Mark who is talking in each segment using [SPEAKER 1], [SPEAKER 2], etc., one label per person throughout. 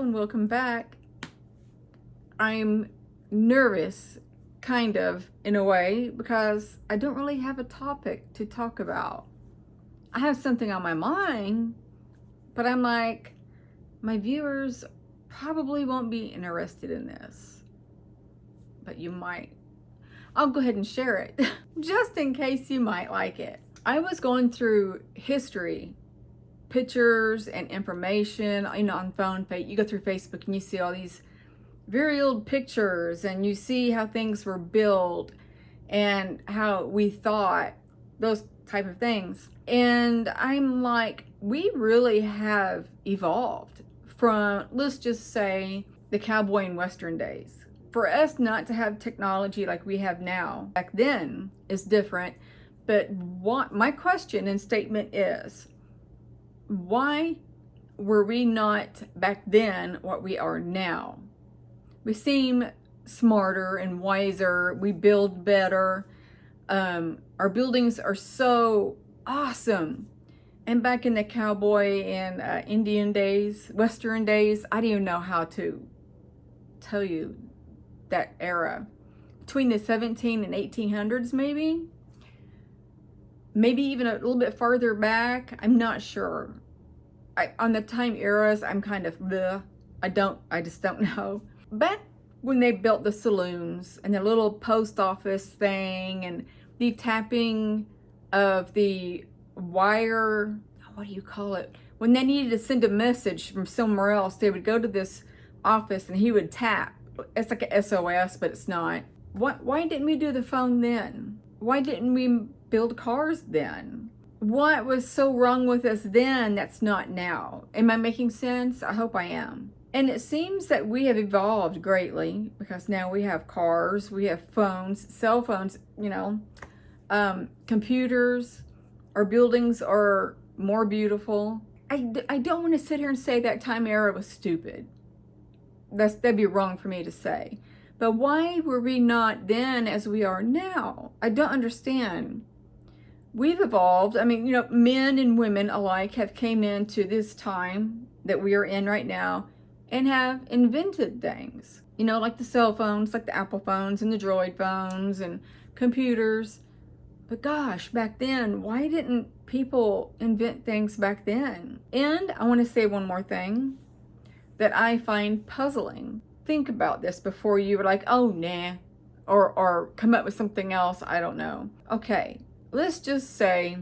[SPEAKER 1] Hello and welcome back. I'm nervous, kind of, in a way, because I don't really have a topic to talk about. I have something on my mind, but I'm like, my viewers probably won't be interested in this, but you might. I'll go ahead and share it, just in case you might like it. I was going through history, pictures and information, on phone. You go through Facebook and you see all these very old pictures and you see how things were built and how we thought, those type of things. And I'm like, we really have evolved from, let's just say, the cowboy and western days. For us not to have technology like we have now, back then, is different. But what my question and statement is, why were we not back then what we are now? We seem smarter and wiser. We build better. Our buildings are so awesome. And back in the cowboy and Indian days, Western days, I don't even know how to tell you that era. Between the 17 and 1800s, maybe even a little bit farther back. I'm not sure. On the time eras, I'm kind of bleh. I just don't know. Back when they built the saloons and the little post office thing and the tapping of the wire, what do you call it? When they needed to send a message from somewhere else, they would go to this office and he would tap. It's like a SOS, but it's not. Why didn't we do the phone then? Why didn't we build cars then? What was so wrong with us then that's not now? Am I making sense? I hope I am. And it seems that we have evolved greatly because now we have cars, we have phones, cell phones, computers. Our buildings are more beautiful. I don't want to sit here and say that time era was stupid. That'd be wrong for me to say. But why were we not then as we are now? I don't understand. We've evolved. I mean, men and women alike have came into this time that we are in right now and have invented things. Like the cell phones, like the Apple phones and the Droid phones and computers. But gosh, back then, why didn't people invent things back then? And I want to say one more thing that I find puzzling. Think about this before you were like, oh, nah, or come up with something else. I don't know. Okay, let's just say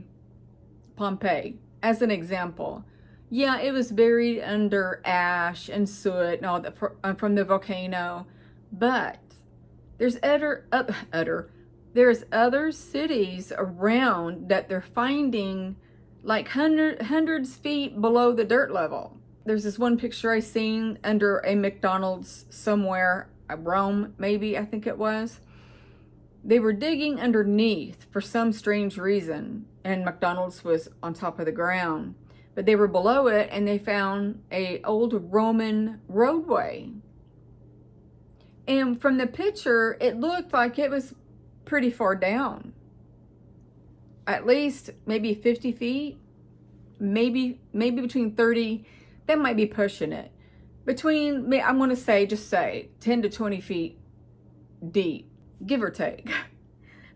[SPEAKER 1] Pompeii as an example. Yeah, it was buried under ash and soot and all that from the volcano, but there's there's other cities around that they're finding like hundreds feet below the dirt level. There's this one picture I seen under a McDonald's somewhere, Rome maybe, I think it was. They were digging underneath for some strange reason, and McDonald's was on top of the ground. But they were below it, and they found a old Roman roadway. And from the picture, it looked like it was pretty far down. At least maybe 50 feet, maybe between 30. That might be pushing it. Between, I'm going to say, just say 10 to 20 feet deep, give or take.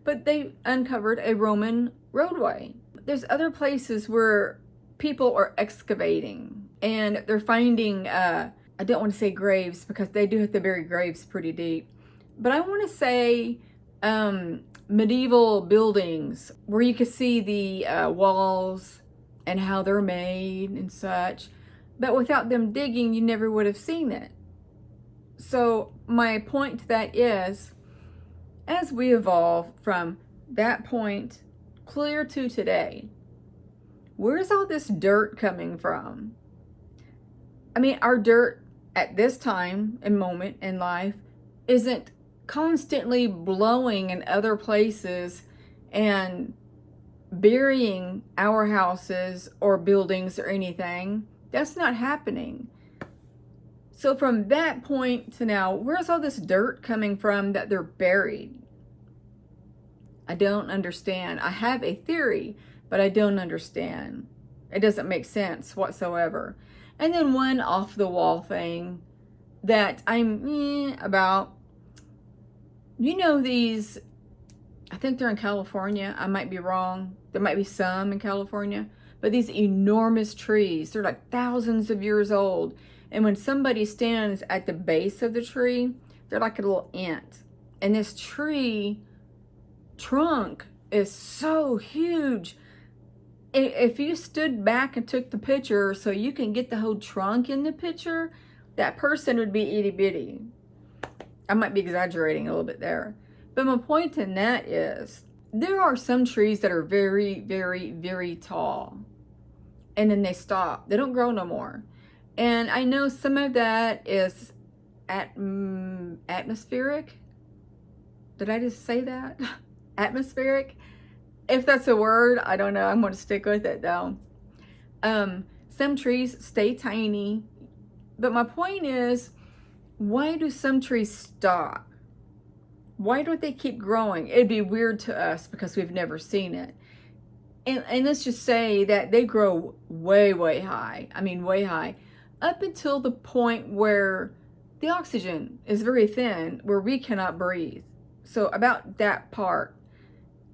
[SPEAKER 1] But they uncovered a Roman roadway. There's other places where people are excavating and they're finding, I don't want to say graves because they do have to bury graves pretty deep. But I want to say medieval buildings where you can see the walls and how they're made and such. But without them digging, you never would have seen it. So my point to that is, as we evolve from that point clear to today, where's all this dirt coming from? I mean, our dirt at this time and moment in life isn't constantly blowing in other places and burying our houses or buildings or anything. That's not happening. So from that point to now, where's all this dirt coming from that they're buried? I don't understand. I have a theory, but I don't understand. It doesn't make sense whatsoever. and then one off the wall thing that I'm about. You know these, I think they're in California. I might be wrong. There might be some in California. But these enormous trees, they're like thousands of years old. And when somebody stands at the base of the tree, they're like a little ant. And this tree trunk is so huge. If you stood back and took the picture so you can get the whole trunk in the picture, that person would be itty bitty. I might be exaggerating a little bit there. But my point in that is, there are some trees that are very, very, very tall. And then they stop. They don't grow no more. And I know some of that is atmospheric. Did I just say that? Atmospheric? If that's a word, I don't know. I'm going to stick with it though. Some trees stay tiny. But my point is, why do some trees stop? Why don't they keep growing? It'd be weird to us because we've never seen it. And let's just say that they grow way, way high. I mean, way high. Up until the point where the oxygen is very thin, where we cannot breathe. So about that part,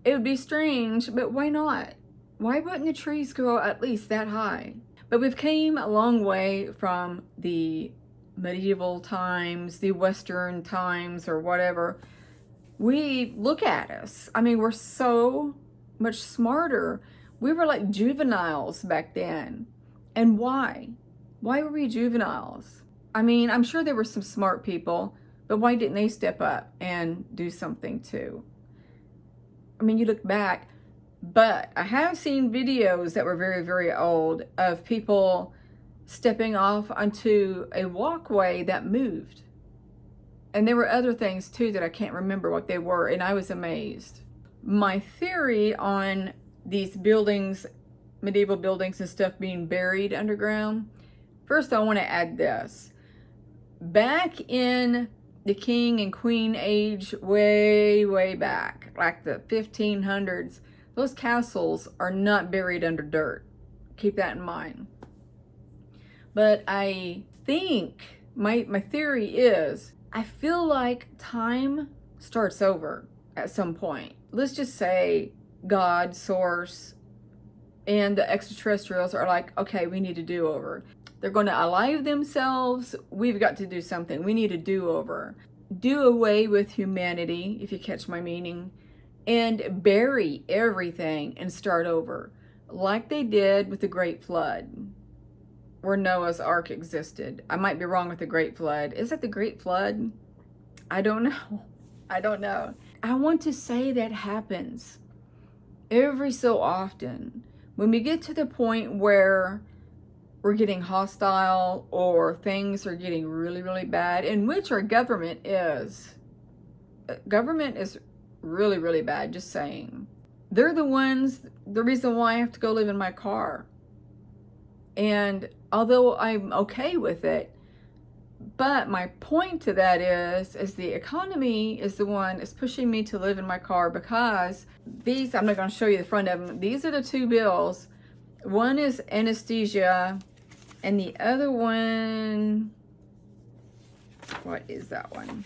[SPEAKER 1] it would be strange, but why not? Why wouldn't the trees grow at least that high? But we've came a long way from the medieval times, the Western times, or whatever. We look at us. I mean, we're so much smarter. We were like juveniles back then. And why? Why were we juveniles? I mean, I'm sure there were some smart people, but why didn't they step up and do something too? I mean, you look back, but I have seen videos that were very, very old of people stepping off onto a walkway that moved. And there were other things too that I can't remember what they were, and I was amazed. My theory on these buildings, medieval buildings and stuff being buried underground, first I want to add this. Back in the king and queen age, way, way back, like the 1500s, those castles are not buried under dirt. Keep that in mind. But I think, my theory is, I feel like time starts over at some point. Let's just say God, source, and the extraterrestrials are like, okay, we need a do-over. They're going to alive themselves. We've got to do something. We need a do-over. Do away with humanity, if you catch my meaning, and bury everything and start over. Like they did with the Great Flood, where Noah's Ark existed. I might be wrong with the Great Flood. Is it the Great Flood? I don't know. I don't know. I want to say that happens every so often. When we get to the point where we're getting hostile or things are getting really, really bad, in which our government is. Government is really, really bad, just saying. They're the reason why I have to go live in my car. And although I'm okay with it, but my point to that is the economy is the one that's pushing me to live in my car, because these, I'm not going to show you the front of them. These are the two bills. One is anesthesia, and the other one, what is that one?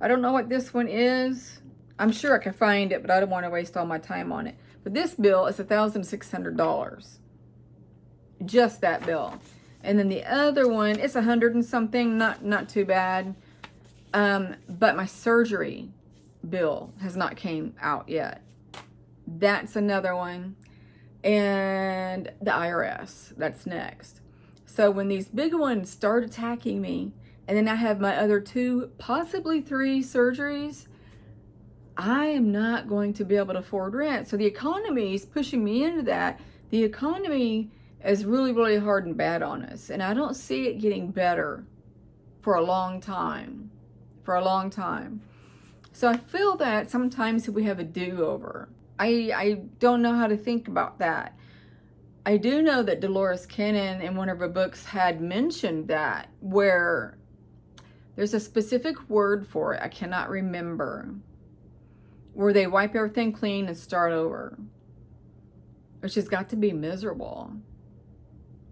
[SPEAKER 1] I don't know what this one is. I'm sure I can find it, but I don't want to waste all my time on it. But this bill is $1,600. Just that bill. And then the other one, it's 100 and something, not too bad. But my surgery bill has not came out yet. That's another one. And the IRS, that's next. So when these big ones start attacking me, and then I have my other 2, possibly 3 surgeries, I am not going to be able to afford rent. So the economy is pushing me into that. The economy is really, really hard and bad on us. And I don't see it getting better for a long time. For a long time. So I feel that sometimes we have a do-over. I don't know how to think about that. I do know that Dolores Cannon in one of her books had mentioned that, where there's a specific word for it, I cannot remember, where they wipe everything clean and start over, which has got to be miserable.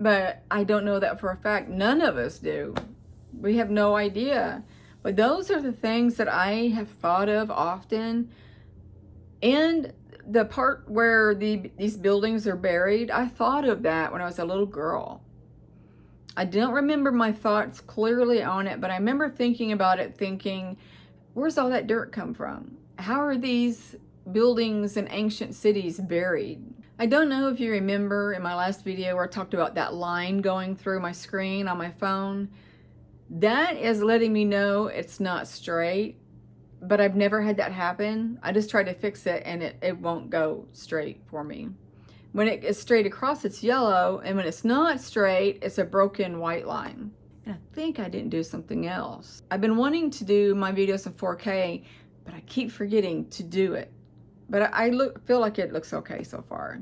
[SPEAKER 1] But I don't know that for a fact. None of us do. We have no idea. But those are the things that I have thought of often. And the part where these buildings are buried, I thought of that when I was a little girl. I don't remember my thoughts clearly on it, but I remember thinking about it, thinking, where's all that dirt come from? How are these buildings and ancient cities buried? I don't know if you remember in my last video where I talked about that line going through my screen on my phone. That is letting me know it's not straight, but I've never had that happen. I just tried to fix it and it won't go straight for me. When it is straight across, it's yellow, and when it's not straight, it's a broken white line. And I think I didn't do something else. I've been wanting to do my videos in 4K, but I keep forgetting to do it. But I feel like it looks okay so far.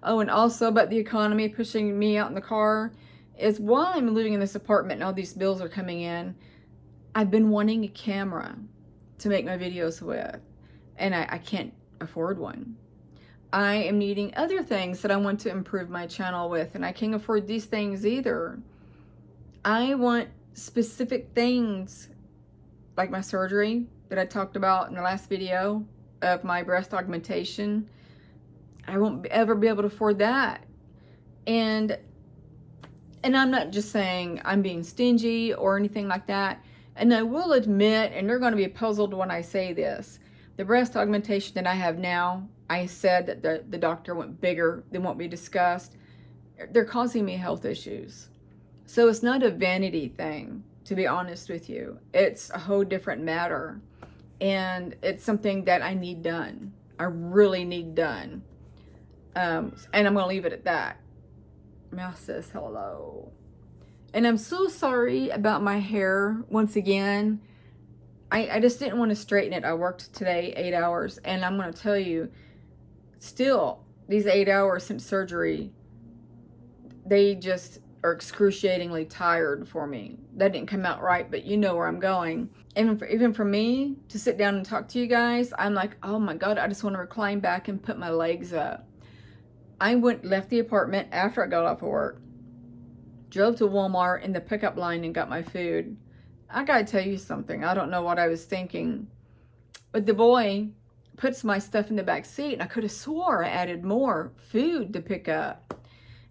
[SPEAKER 1] Oh, and also about the economy pushing me out in the car is while I'm living in this apartment and all these bills are coming in, I've been wanting a camera to make my videos with, and I can't afford one. I am needing other things that I want to improve my channel with, and I can't afford these things either. I want specific things like my surgery that I talked about in the last video of my breast augmentation. I won't ever be able to afford that. And I'm not just saying I'm being stingy or anything like that. And I will admit, and they're going to be puzzled when I say this, the breast augmentation that I have now, I said that the doctor went bigger than what we discussed. They're causing me health issues. So it's not a vanity thing, to be honest with you. It's a whole different matter. And it's something that I need done. I really need done. And I'm going to leave it at that. Mouse says hello. And I'm so sorry about my hair once again. I just didn't want to straighten it. I worked today 8 hours, and I'm going to tell you, still, these 8 hours since surgery, they just are excruciatingly tired for me. That didn't come out right, but you know where I'm going. And even for me to sit down and talk to you guys, I'm like, oh my God, I just want to recline back and put my legs up. I left the apartment after I got off of work, drove to Walmart in the pickup line and got my food. I gotta tell you something. I don't know what I was thinking, but the boy puts my stuff in the back seat, and I could have swore I added more food to pick up.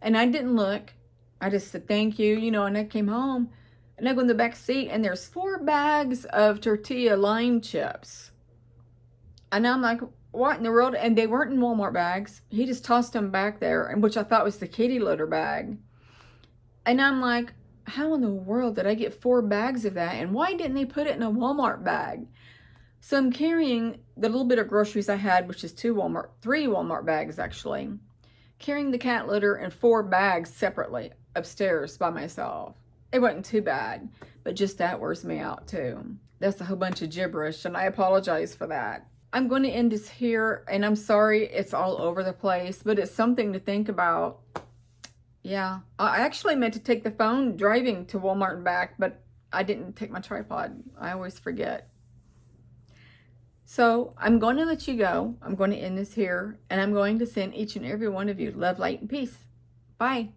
[SPEAKER 1] And I didn't look. I just said thank you, and I came home, and I go in the back seat, and there's 4 bags of tortilla lime chips. And I'm like, what in the world? And they weren't in Walmart bags. He just tossed them back there, and which I thought was the kitty litter bag. And I'm like, how in the world did I get 4 bags of that? And why didn't they put it in a Walmart bag? So I'm carrying the little bit of groceries I had, which is 3 Walmart bags actually. Carrying the cat litter in 4 bags separately upstairs by myself. It wasn't too bad, but just that wears me out too. That's a whole bunch of gibberish, and I apologize for that. I'm going to end this here, and I'm sorry it's all over the place, but it's something to think about. Yeah, I actually meant to take the phone driving to Walmart and back, but I didn't take my tripod. I always forget. So I'm going to let you go. I'm going to end this here, and I'm going to send each and every one of you love, light, and peace. Bye.